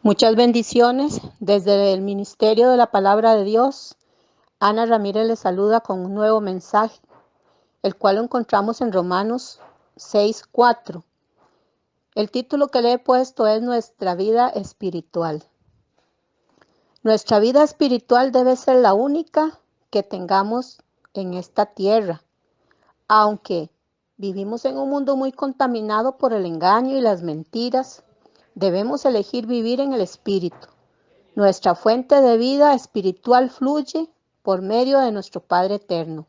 Muchas bendiciones desde el Ministerio de la Palabra de Dios. Ana Ramírez les saluda con un nuevo mensaje, el cual lo encontramos en Romanos 6:4. El título que le he puesto es Nuestra vida espiritual. Nuestra vida espiritual debe ser la única que tengamos en esta tierra, aunque vivimos en un mundo muy contaminado por el engaño y las mentiras. Debemos elegir vivir en el Espíritu. Nuestra fuente de vida espiritual fluye por medio de nuestro Padre Eterno,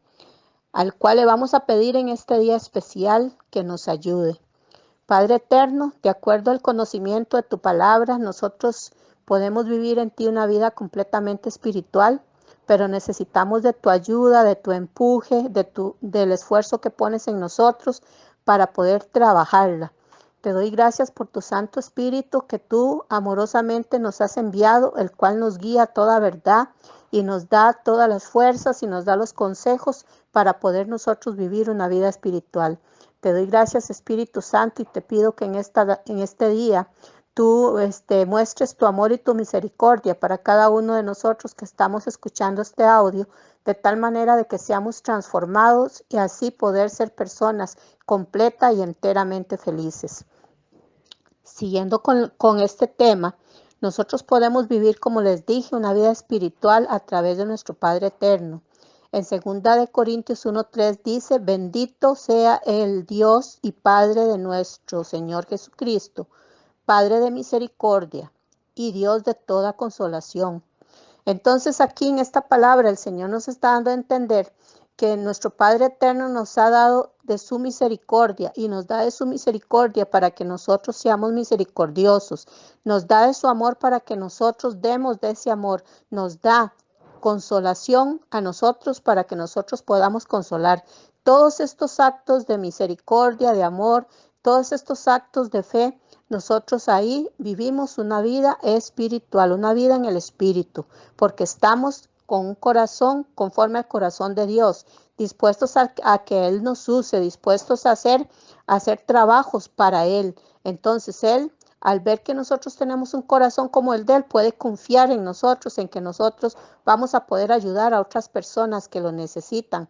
al cual le vamos a pedir en este día especial que nos ayude. Padre Eterno, de acuerdo al conocimiento de tu palabra, nosotros podemos vivir en ti una vida completamente espiritual, pero necesitamos de tu ayuda, de tu empuje, del esfuerzo que pones en nosotros para poder trabajarla. Te doy gracias por tu Santo Espíritu que tú amorosamente nos has enviado, el cual nos guía a toda verdad y nos da todas las fuerzas y nos da los consejos para poder nosotros vivir una vida espiritual. Te doy gracias, Espíritu Santo, y te pido que en este día tú muestres tu amor y tu misericordia para cada uno de nosotros que estamos escuchando este audio, de tal manera de que seamos transformados y así poder ser personas completas y enteramente felices. Siguiendo con este tema, nosotros podemos vivir, como les dije, una vida espiritual a través de nuestro Padre Eterno. En 2 Corintios 1:3 dice, bendito sea el Dios y Padre de nuestro Señor Jesucristo, Padre de misericordia y Dios de toda consolación. Entonces aquí en esta palabra el Señor nos está dando a entender que nuestro Padre Eterno nos ha dado de su misericordia y nos da de su misericordia para que nosotros seamos misericordiosos. Nos da de su amor para que nosotros demos de ese amor. Nos da consolación a nosotros para que nosotros podamos consolar. Todos estos actos de misericordia, de amor, todos estos actos de fe, nosotros ahí vivimos una vida espiritual, una vida en el Espíritu, porque estamos con un corazón conforme al corazón de Dios, dispuestos a que Él nos use, dispuestos a hacer trabajos para Él. Entonces Él, al ver que nosotros tenemos un corazón como el de Él, puede confiar en nosotros, en que nosotros vamos a poder ayudar a otras personas que lo necesitan.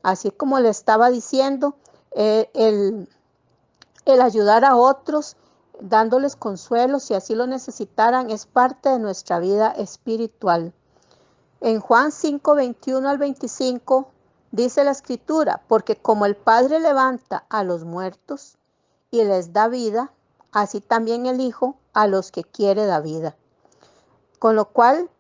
Así como le estaba diciendo, el ayudar a otros, dándoles consuelo si así lo necesitaran, es parte de nuestra vida espiritual. En Juan 5:21 al 25 dice la Escritura, porque como el Padre levanta a los muertos y les da vida, así también el Hijo a los que quiere da vida. Con lo cual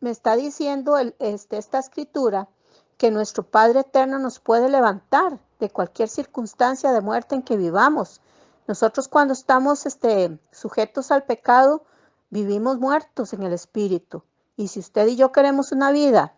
me está diciendo esta Escritura que nuestro Padre Eterno nos puede levantar de cualquier circunstancia de muerte en que vivamos. Nosotros cuando estamos sujetos al pecado, vivimos muertos en el espíritu. Y si usted y yo queremos una vida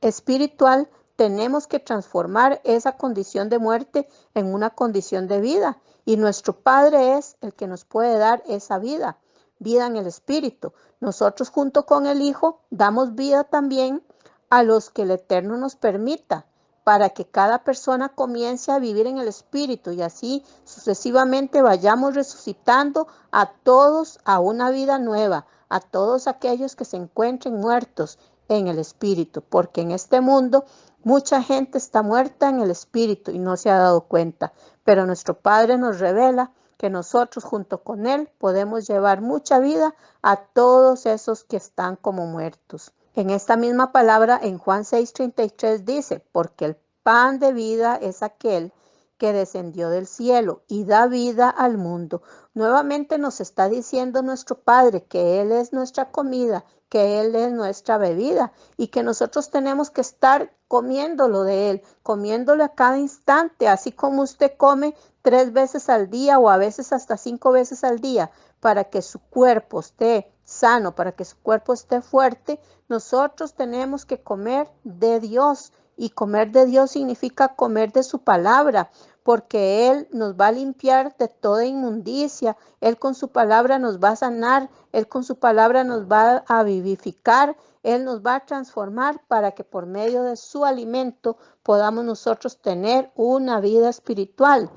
espiritual, tenemos que transformar esa condición de muerte en una condición de vida. Y nuestro Padre es el que nos puede dar esa vida, vida en el Espíritu. Nosotros junto con el Hijo damos vida también a los que el Eterno nos permita, para que cada persona comience a vivir en el Espíritu y así sucesivamente vayamos resucitando a todos a una vida nueva, a todos aquellos que se encuentren muertos en el Espíritu, porque en este mundo mucha gente está muerta en el Espíritu y no se ha dado cuenta, pero nuestro Padre nos revela que nosotros junto con Él podemos llevar mucha vida a todos esos que están como muertos. En esta misma palabra, en Juan 6:33 dice, porque el pan de vida es aquel que descendió del cielo y da vida al mundo. Nuevamente nos está diciendo nuestro Padre que Él es nuestra comida, que Él es nuestra bebida y que nosotros tenemos que estar comiéndolo de Él, comiéndolo a cada instante, así como usted come 3 veces al día o a veces hasta 5 veces al día para que su cuerpo esté sano, para que su cuerpo esté fuerte. Nosotros tenemos que comer de Dios y comer de Dios significa comer de su palabra, porque Él nos va a limpiar de toda inmundicia, Él con su palabra nos va a sanar, Él con su palabra nos va a vivificar, Él nos va a transformar para que por medio de su alimento podamos nosotros tener una vida espiritual.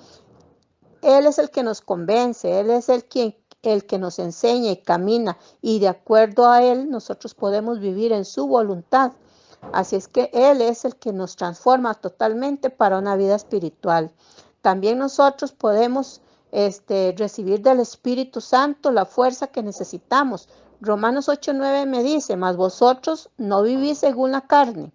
Él es el que nos convence, Él es el que nos enseña y camina, y de acuerdo a Él nosotros podemos vivir en su voluntad. Así es que Él es el que nos transforma totalmente para una vida espiritual. También nosotros podemos recibir del Espíritu Santo la fuerza que necesitamos. Romanos 8:9 me dice, mas vosotros no vivís según la carne,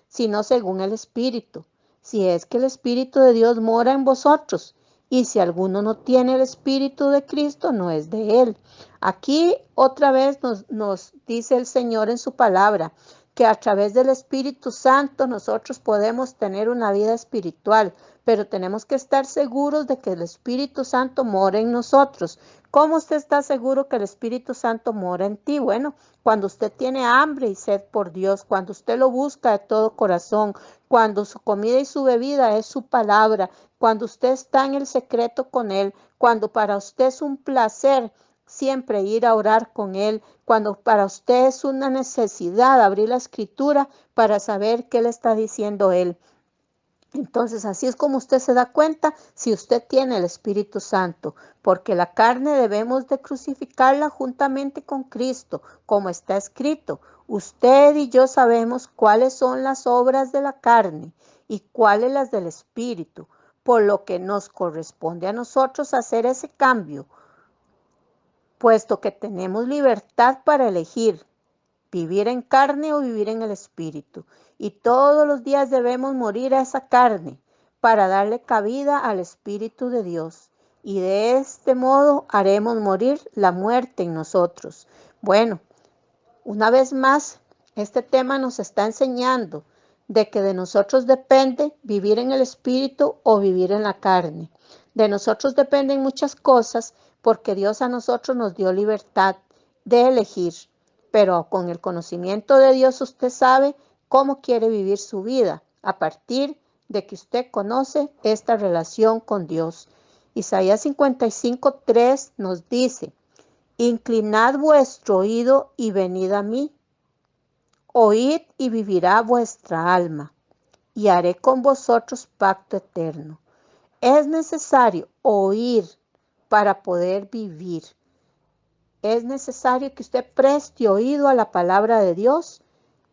sino según el Espíritu, si es que el Espíritu de Dios mora en vosotros. Y si alguno no tiene el Espíritu de Cristo, no es de él. Aquí otra vez nos dice el Señor en su palabra que a través del Espíritu Santo nosotros podemos tener una vida espiritual, pero tenemos que estar seguros de que el Espíritu Santo mora en nosotros. ¿Cómo usted está seguro que el Espíritu Santo mora en ti? Bueno, cuando usted tiene hambre y sed por Dios, cuando usted lo busca de todo corazón, cuando su comida y su bebida es su palabra, cuando usted está en el secreto con Él, cuando para usted es un placer siempre ir a orar con Él, cuando para usted es una necesidad abrir la escritura para saber qué le está diciendo Él. Entonces, así es como usted se da cuenta si usted tiene el Espíritu Santo, porque la carne debemos de crucificarla juntamente con Cristo, como está escrito. Usted y yo sabemos cuáles son las obras de la carne y cuáles las del Espíritu, por lo que nos corresponde a nosotros hacer ese cambio, puesto que tenemos libertad para elegir vivir en carne o vivir en el Espíritu. Y todos los días debemos morir a esa carne para darle cabida al Espíritu de Dios. Y de este modo haremos morir la muerte en nosotros. Bueno, una vez más, este tema nos está enseñando de que de nosotros depende vivir en el Espíritu o vivir en la carne. De nosotros dependen muchas cosas porque Dios a nosotros nos dio libertad de elegir. Pero con el conocimiento de Dios usted sabe cómo quiere vivir su vida a partir de que usted conoce esta relación con Dios. Isaías 55:3 nos dice, inclinad vuestro oído y venid a mí. Oíd y vivirá vuestra alma, y haré con vosotros pacto eterno. Es necesario oír para poder vivir. Es necesario que usted preste oído a la palabra de Dios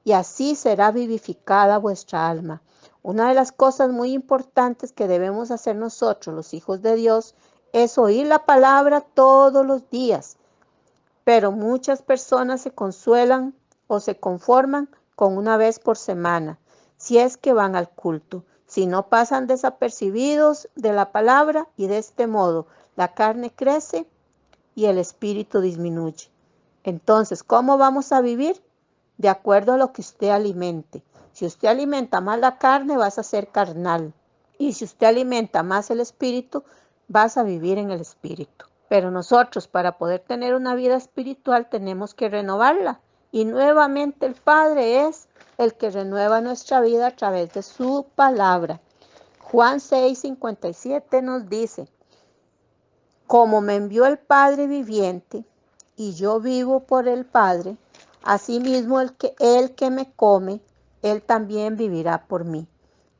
y así será vivificada vuestra alma. Una de las cosas muy importantes que debemos hacer nosotros, los hijos de Dios, es oír la palabra todos los días. Pero muchas personas se consuelan o se conforman con una vez por semana, si es que van al culto. Si no pasan desapercibidos de la palabra y de este modo la carne crece y el espíritu disminuye. Entonces, ¿cómo vamos a vivir? De acuerdo a lo que usted alimente. Si usted alimenta más la carne, vas a ser carnal. Y si usted alimenta más el espíritu, vas a vivir en el espíritu. Pero nosotros, para poder tener una vida espiritual, tenemos que renovarla. Y nuevamente el Padre es el que renueva nuestra vida a través de su palabra. Juan 6:57 nos dice, como me envió el Padre viviente, y yo vivo por el Padre, asimismo el que me come, él también vivirá por mí.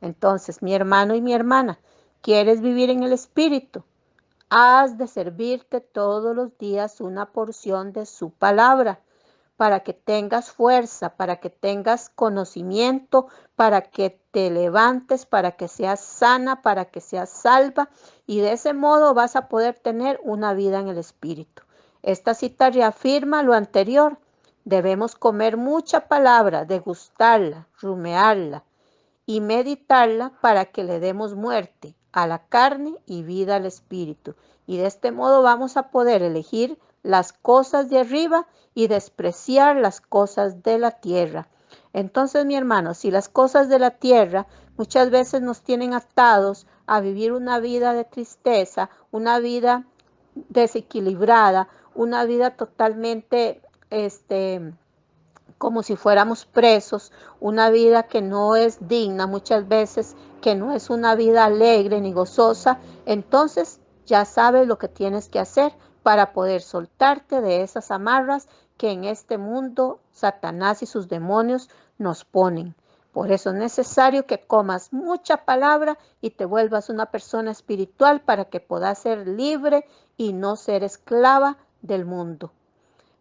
Entonces, mi hermano y mi hermana, ¿quieres vivir en el Espíritu? Has de servirte todos los días una porción de su palabra para que tengas fuerza, para que tengas conocimiento, para que te levantes, para que seas sana, para que seas salva y de ese modo vas a poder tener una vida en el Espíritu. Esta cita reafirma lo anterior. Debemos comer mucha palabra, degustarla, rumearla y meditarla para que le demos muerte a la carne y vida al espíritu. Y de este modo vamos a poder elegir las cosas de arriba y despreciar las cosas de la tierra. Entonces, mi hermano, si las cosas de la tierra muchas veces nos tienen atados a vivir una vida de tristeza, una vida desequilibrada, una vida totalmente como si fuéramos presos, una vida que no es digna muchas veces, que no es una vida alegre ni gozosa, entonces ya sabes lo que tienes que hacer para poder soltarte de esas amarras que en este mundo Satanás y sus demonios nos ponen. Por eso es necesario que comas mucha palabra y te vuelvas una persona espiritual para que puedas ser libre y no ser esclava del mundo.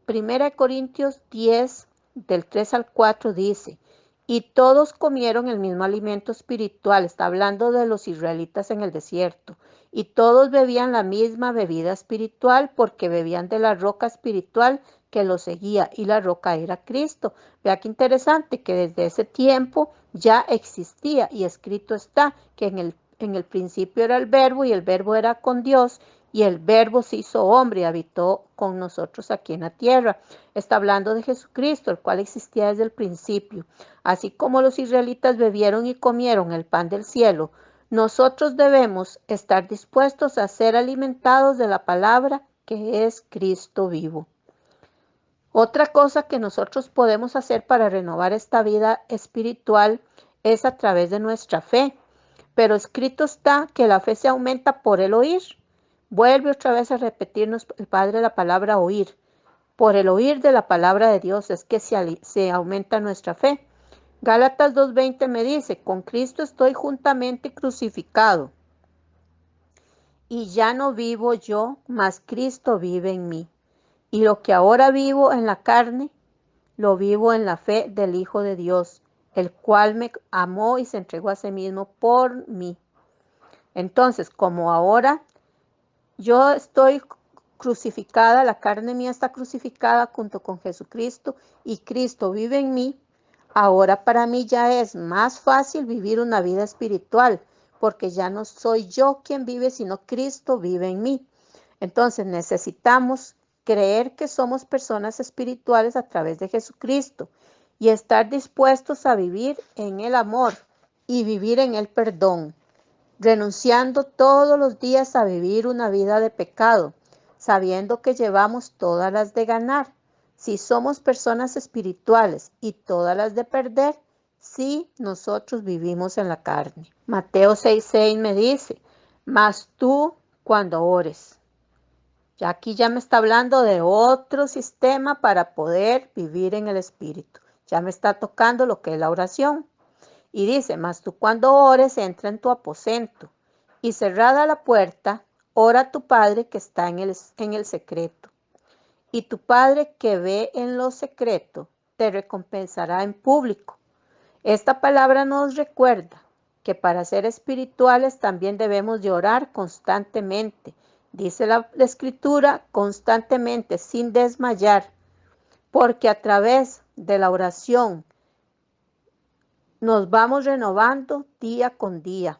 1 Corintios 10, del 3 al 4 dice, y todos comieron el mismo alimento espiritual, está hablando de los israelitas en el desierto, y todos bebían la misma bebida espiritual porque bebían de la roca espiritual que los seguía, y la roca era Cristo. Vea qué interesante que desde ese tiempo ya existía, y escrito está que en el principio era el verbo, y el verbo era con Dios, y el verbo se hizo hombre y habitó con nosotros aquí en la tierra. Está hablando de Jesucristo, el cual existía desde el principio. Así como los israelitas bebieron y comieron el pan del cielo, nosotros debemos estar dispuestos a ser alimentados de la palabra que es Cristo vivo. Otra cosa que nosotros podemos hacer para renovar esta vida espiritual es a través de nuestra fe. Pero escrito está que la fe se aumenta por el oír. Vuelve otra vez a repetirnos el Padre la palabra oír. Por el oír de la palabra de Dios es que se aumenta nuestra fe. Gálatas 2:20 me dice, con Cristo estoy juntamente crucificado. Y ya no vivo yo, mas Cristo vive en mí. Y lo que ahora vivo en la carne, lo vivo en la fe del Hijo de Dios, el cual me amó y se entregó a sí mismo por mí. Entonces, como ahora yo estoy crucificada, la carne mía está crucificada junto con Jesucristo y Cristo vive en mí, ahora para mí ya es más fácil vivir una vida espiritual, porque ya no soy yo quien vive, sino Cristo vive en mí. Entonces necesitamos creer que somos personas espirituales a través de Jesucristo y estar dispuestos a vivir en el amor y vivir en el perdón, renunciando todos los días a vivir una vida de pecado, sabiendo que llevamos todas las de ganar, si somos personas espirituales, y todas las de perder, si nosotros vivimos en la carne. Mateo 6:6 me dice, mas tú cuando ores. Ya aquí ya me está hablando de otro sistema para poder vivir en el Espíritu. Ya me está tocando lo que es la oración. Y dice, mas tú cuando ores, entra en tu aposento, y cerrada la puerta, ora a tu Padre que está en el secreto. Y tu Padre que ve en lo secreto, te recompensará en público. Esta palabra nos recuerda que para ser espirituales también debemos de orar constantemente. Dice la Escritura, constantemente, sin desmayar, porque a través de la oración nos vamos renovando día con día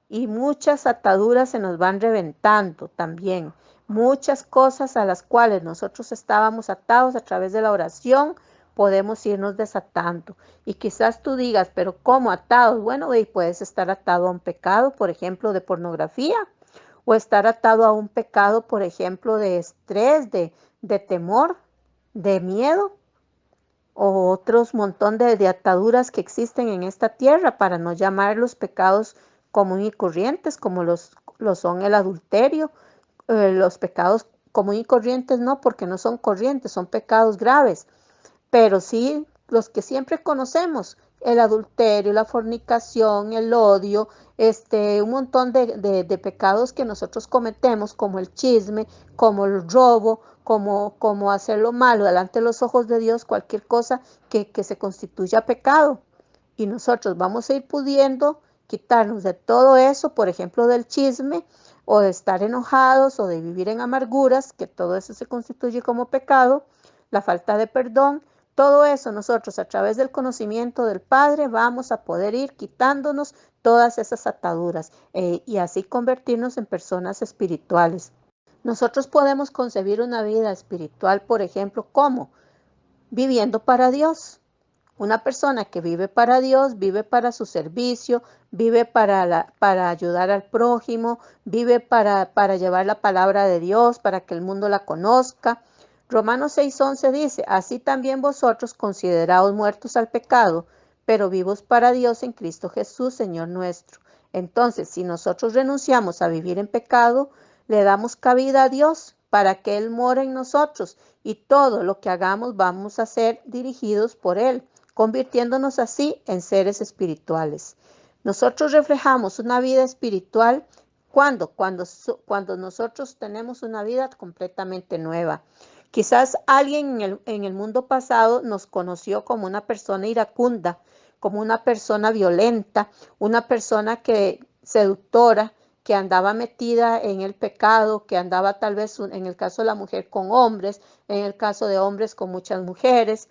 y muchas ataduras se nos van reventando también. Muchas cosas a las cuales nosotros estábamos atados a través de la oración, podemos irnos desatando. Y quizás tú digas, pero ¿cómo atados? Bueno, y puedes estar atado a un pecado, por ejemplo, de pornografía, o estar atado a un pecado, por ejemplo, de estrés, de temor, de miedo, o otros montón de ataduras que existen en esta tierra, para no llamar los pecados común y corrientes, como lo son el adulterio, los pecados común y corrientes no, porque no son corrientes, son pecados graves, pero sí los que siempre conocemos, el adulterio, la fornicación, el odio, un montón de pecados que nosotros cometemos, como el chisme, como el robo, como hacer lo malo delante de los ojos de Dios, cualquier cosa que se constituya pecado. Y nosotros vamos a ir pudiendo quitarnos de todo eso, por ejemplo, del chisme, o de estar enojados, o de vivir en amarguras, que todo eso se constituye como pecado, la falta de perdón. Todo eso nosotros a través del conocimiento del Padre vamos a poder ir quitándonos todas esas ataduras y así convertirnos en personas espirituales. Nosotros podemos concebir una vida espiritual, por ejemplo, ¿cómo? Viviendo para Dios. Una persona que vive para Dios, vive para su servicio, vive para ayudar al prójimo, vive para llevar la palabra de Dios, para que el mundo la conozca. Romanos 6:11 dice, así también vosotros consideraos muertos al pecado, pero vivos para Dios en Cristo Jesús, Señor nuestro. Entonces, si nosotros renunciamos a vivir en pecado, le damos cabida a Dios para que Él more en nosotros, y todo lo que hagamos vamos a ser dirigidos por Él, convirtiéndonos así en seres espirituales. Nosotros reflejamos una vida espiritual ¿Cuándo? Cuando nosotros tenemos una vida completamente nueva. Quizás alguien en el mundo pasado nos conoció como una persona iracunda, como una persona violenta, una persona seductora, que andaba metida en el pecado, que andaba tal vez en el caso de la mujer con hombres, en el caso de hombres con muchas mujeres,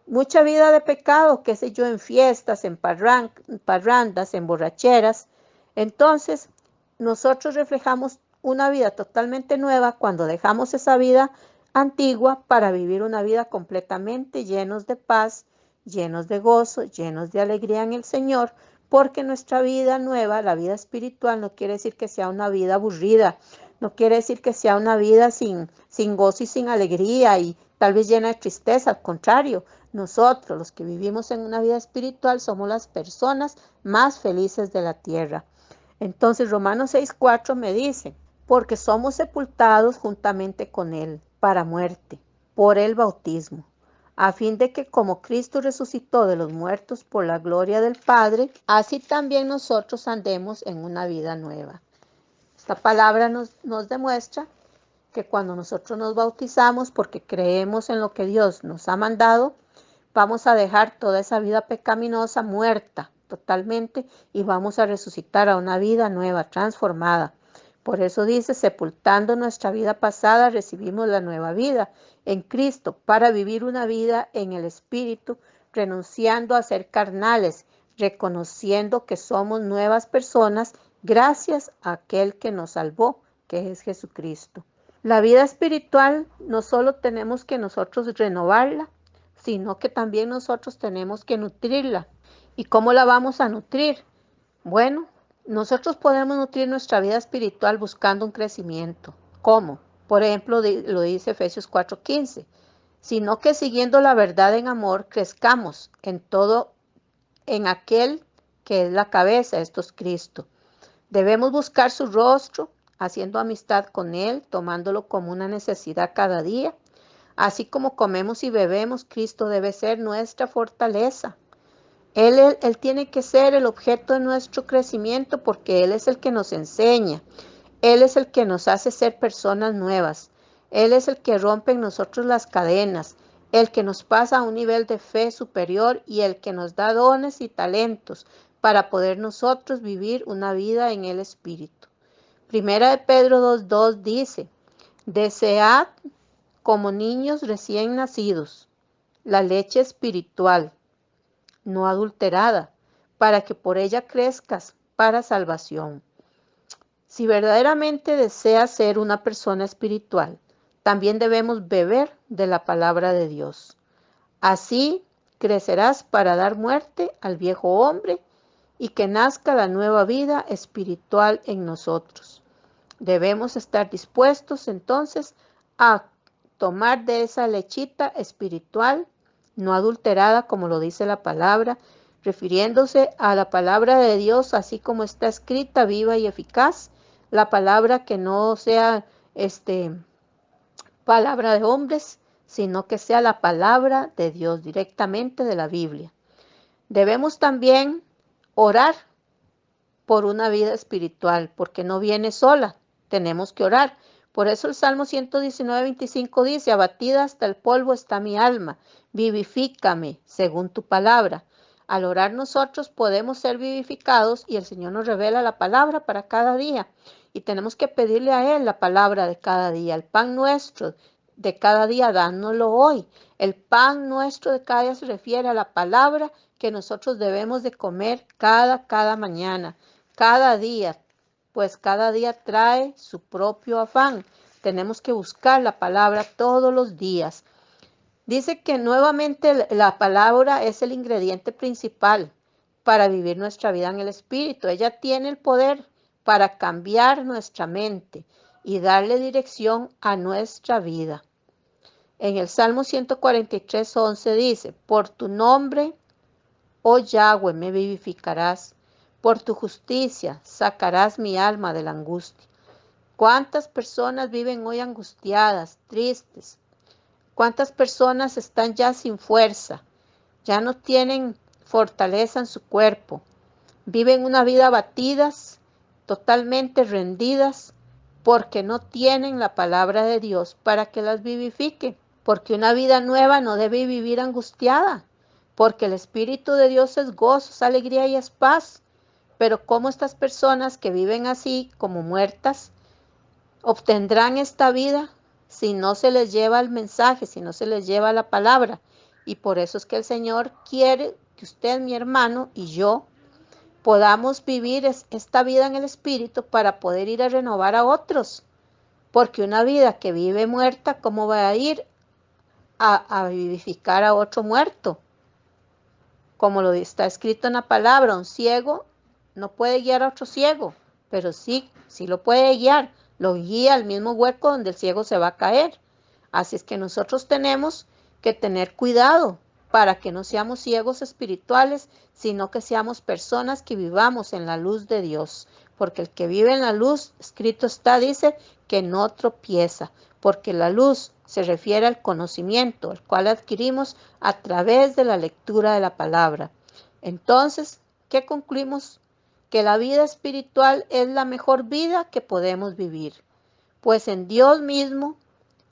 mucha vida de pecado, qué sé yo, en fiestas, en parrandas, en borracheras. Entonces, nosotros reflejamos una vida totalmente nueva cuando dejamos esa vida antigua para vivir una vida completamente llenos de paz, llenos de gozo, llenos de alegría en el Señor, porque nuestra vida nueva, la vida espiritual, no quiere decir que sea una vida aburrida, no quiere decir que sea una vida sin gozo y sin alegría y tal vez llena de tristeza. Al contrario, nosotros, los que vivimos en una vida espiritual, somos las personas más felices de la tierra. Entonces Romanos 6:4 me dice, porque somos sepultados juntamente con Él para muerte, por el bautismo, a fin de que como Cristo resucitó de los muertos por la gloria del Padre, así también nosotros andemos en una vida nueva. Esta palabra nos demuestra que cuando nosotros nos bautizamos, porque creemos en lo que Dios nos ha mandado, vamos a dejar toda esa vida pecaminosa muerta totalmente y vamos a resucitar a una vida nueva, transformada. Por eso dice, sepultando nuestra vida pasada, recibimos la nueva vida en Cristo para vivir una vida en el Espíritu, renunciando a ser carnales, reconociendo que somos nuevas personas gracias a aquel que nos salvó, que es Jesucristo. La vida espiritual no solo tenemos que nosotros renovarla, sino que también nosotros tenemos que nutrirla. ¿Y cómo la vamos a nutrir? Bueno, nosotros podemos nutrir nuestra vida espiritual buscando un crecimiento. ¿Cómo? Por ejemplo, lo dice Efesios 4:15, sino que siguiendo la verdad en amor, crezcamos en todo, en aquel que es la cabeza, esto es Cristo. Debemos buscar su rostro, haciendo amistad con Él, tomándolo como una necesidad cada día. Así como comemos y bebemos, Cristo debe ser nuestra fortaleza. Él tiene que ser el objeto de nuestro crecimiento porque Él es el que nos enseña. Él es el que nos hace ser personas nuevas. Él es el que rompe en nosotros las cadenas, el que nos pasa a un nivel de fe superior y el que nos da dones y talentos para poder nosotros vivir una vida en el Espíritu. Primera de Pedro 2:2 dice, desead como niños recién nacidos la leche espiritual, no adulterada, para que por ella crezcas para salvación. Si verdaderamente deseas ser una persona espiritual, también debemos beber de la palabra de Dios. Así crecerás para dar muerte al viejo hombre y que nazca la nueva vida espiritual en nosotros. Debemos estar dispuestos entonces a tomar de esa lechita espiritual, no adulterada como lo dice la palabra, refiriéndose a la palabra de Dios así como está escrita, viva y eficaz, la palabra que no sea palabra de hombres, sino que sea la palabra de Dios directamente de la Biblia. Debemos también orar por una vida espiritual, porque no viene sola, tenemos que orar. Por eso el Salmo 119:25 dice, abatida hasta el polvo está mi alma, vivifícame según tu palabra. Al orar nosotros podemos ser vivificados y el Señor nos revela la palabra para cada día. Y tenemos que pedirle a Él la palabra de cada día, el pan nuestro de cada día, dánoslo hoy. El pan nuestro de cada día se refiere a la palabra que nosotros debemos de comer cada mañana, cada día, pues cada día trae su propio afán. Tenemos que buscar la palabra todos los días. Dice que nuevamente la palabra es el ingrediente principal para vivir nuestra vida en el Espíritu. Ella tiene el poder para cambiar nuestra mente y darle dirección a nuestra vida. En el Salmo 143:11 dice, por tu nombre, oh Yahweh, me vivificarás. Por tu justicia sacarás mi alma de la angustia. ¿Cuántas personas viven hoy angustiadas, tristes? ¿Cuántas personas están ya sin fuerza? Ya no tienen fortaleza en su cuerpo. Viven una vida abatidas totalmente rendidas porque no tienen la palabra de Dios para que las vivifique. Porque una vida nueva no debe vivir angustiada, porque el Espíritu de Dios es gozo, es alegría y es paz. Pero ¿cómo estas personas que viven así como muertas obtendrán esta vida si no se les lleva el mensaje, si no se les lleva la palabra? Y por eso es que el Señor quiere que usted, mi hermano, y yo podamos vivir esta vida en el Espíritu para poder ir a renovar a otros. Porque una vida que vive muerta, ¿cómo va a ir a vivificar a otro muerto? Como lo está escrito en la palabra, un ciego no puede guiar a otro ciego, pero sí lo puede guiar, lo guía al mismo hueco donde el ciego se va a caer. Así es que nosotros tenemos que tener cuidado para que no seamos ciegos espirituales, sino que seamos personas que vivamos en la luz de Dios. Porque el que vive en la luz, escrito está, dice, que no tropieza, porque la luz se refiere al conocimiento, el cual adquirimos a través de la lectura de la palabra. Entonces, ¿qué concluimos? Que la vida espiritual es la mejor vida que podemos vivir, pues en Dios mismo,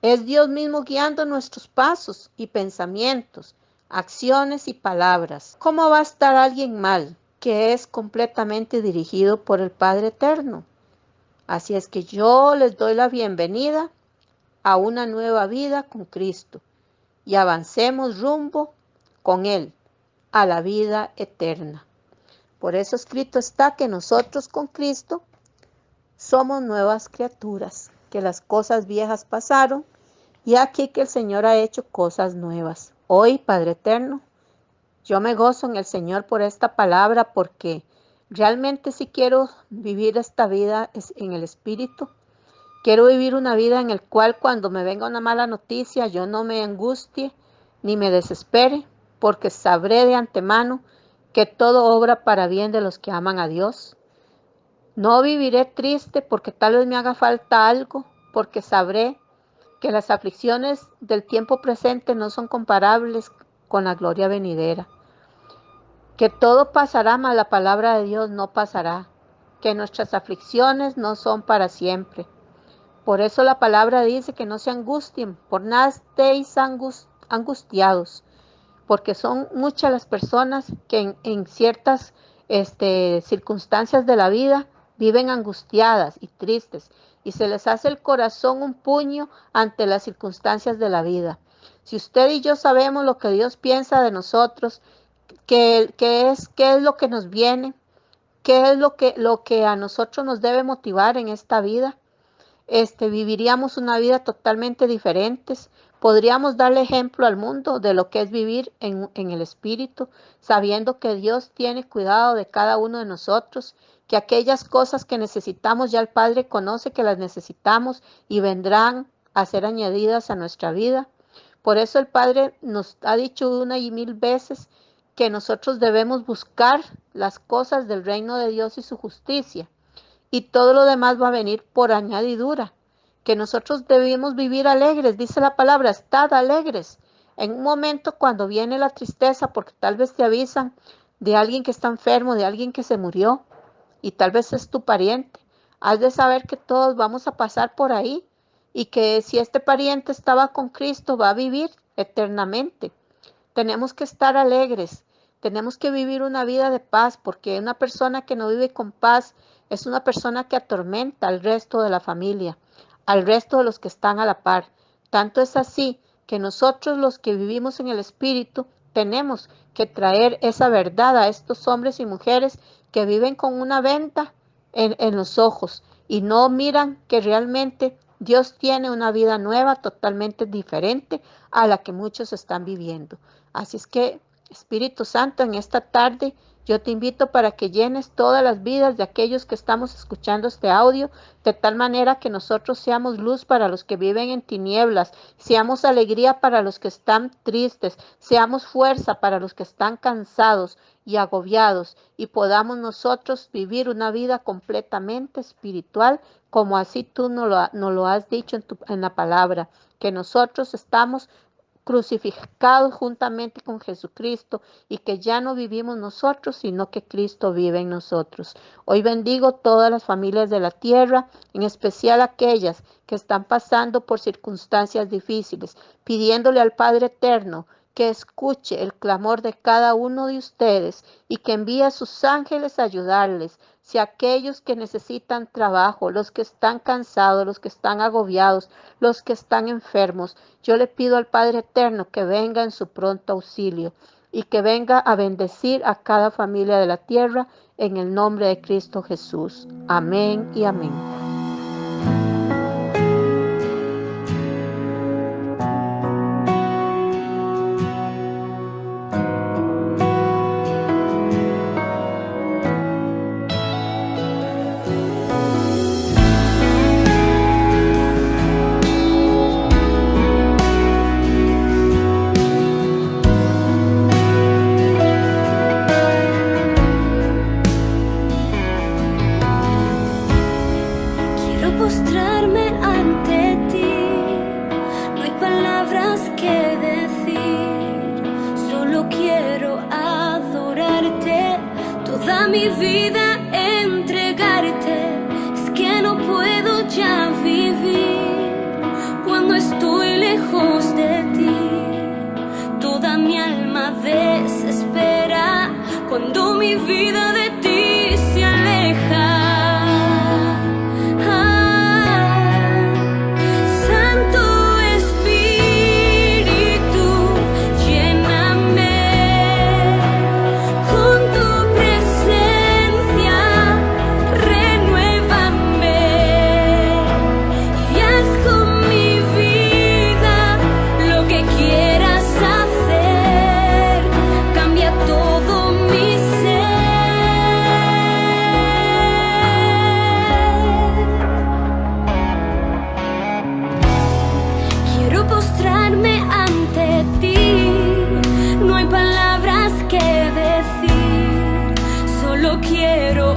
es Dios mismo guiando nuestros pasos y pensamientos, acciones y palabras. ¿Cómo va a estar alguien mal que es completamente dirigido por el Padre Eterno? Así es que yo les doy la bienvenida a una nueva vida con Cristo y avancemos rumbo con Él a la vida eterna. Por eso escrito está que nosotros con Cristo somos nuevas criaturas, que las cosas viejas pasaron y aquí que el Señor ha hecho cosas nuevas. Hoy, Padre Eterno, yo me gozo en el Señor por esta palabra porque realmente sí quiero vivir esta vida en el Espíritu. Quiero vivir una vida en la cual cuando me venga una mala noticia yo no me angustie ni me desespere, porque sabré de antemano que todo obra para bien de los que aman a Dios. No viviré triste porque tal vez me haga falta algo, porque sabré que las aflicciones del tiempo presente no son comparables con la gloria venidera. Que todo pasará, mas la palabra de Dios no pasará. Que nuestras aflicciones no son para siempre. Por eso la palabra dice que no se angustien, por nada estéis angustiados, porque son muchas las personas que en ciertas circunstancias de la vida viven angustiadas y tristes y se les hace el corazón un puño ante las circunstancias de la vida. Si usted y yo sabemos lo que Dios piensa de nosotros, qué es lo que nos viene, qué es lo que a nosotros nos debe motivar en esta vida, viviríamos una vida totalmente diferente. Podríamos darle ejemplo al mundo de lo que es vivir en el Espíritu, sabiendo que Dios tiene cuidado de cada uno de nosotros, que aquellas cosas que necesitamos ya el Padre conoce que las necesitamos y vendrán a ser añadidas a nuestra vida. Por eso el Padre nos ha dicho una y mil veces que nosotros debemos buscar las cosas del reino de Dios y su justicia y todo lo demás va a venir por añadidura, que nosotros debemos vivir alegres, dice la palabra, estad alegres. En un momento cuando viene la tristeza, porque tal vez te avisan de alguien que está enfermo, de alguien que se murió, y tal vez es tu pariente, has de saber que todos vamos a pasar por ahí, y que si este pariente estaba con Cristo, va a vivir eternamente. Tenemos que estar alegres, tenemos que vivir una vida de paz, porque una persona que no vive con paz es una persona que atormenta al resto de la familia, al resto de los que están a la par. Tanto es así que nosotros los que vivimos en el Espíritu tenemos que traer esa verdad a estos hombres y mujeres que viven con una venda en los ojos y no miran que realmente Dios tiene una vida nueva, totalmente diferente a la que muchos están viviendo. Así es que, Espíritu Santo, en esta tarde yo te invito para que llenes todas las vidas de aquellos que estamos escuchando este audio, de tal manera que nosotros seamos luz para los que viven en tinieblas, seamos alegría para los que están tristes, seamos fuerza para los que están cansados y agobiados, y podamos nosotros vivir una vida completamente espiritual, como así tú nos lo has dicho en la palabra, que nosotros estamos crucificados juntamente con Jesucristo y que ya no vivimos nosotros, sino que Cristo vive en nosotros. Hoy bendigo todas las familias de la tierra, en especial aquellas que están pasando por circunstancias difíciles, pidiéndole al Padre Eterno que escuche el clamor de cada uno de ustedes y que envíe a sus ángeles a ayudarles. Si aquellos que necesitan trabajo, los que están cansados, los que están agobiados, los que están enfermos, yo le pido al Padre Eterno que venga en su pronto auxilio y que venga a bendecir a cada familia de la tierra en el nombre de Cristo Jesús. Amén y amén. Postrarme ante ti, no hay palabras que decir, solo quiero adorarte, toda mi vida entregarte, es que no puedo ya vivir cuando estoy lejos de ti, toda mi alma desespera cuando mi vida de ti se aleja. Postrarme ante ti, no hay palabras que decir, solo quiero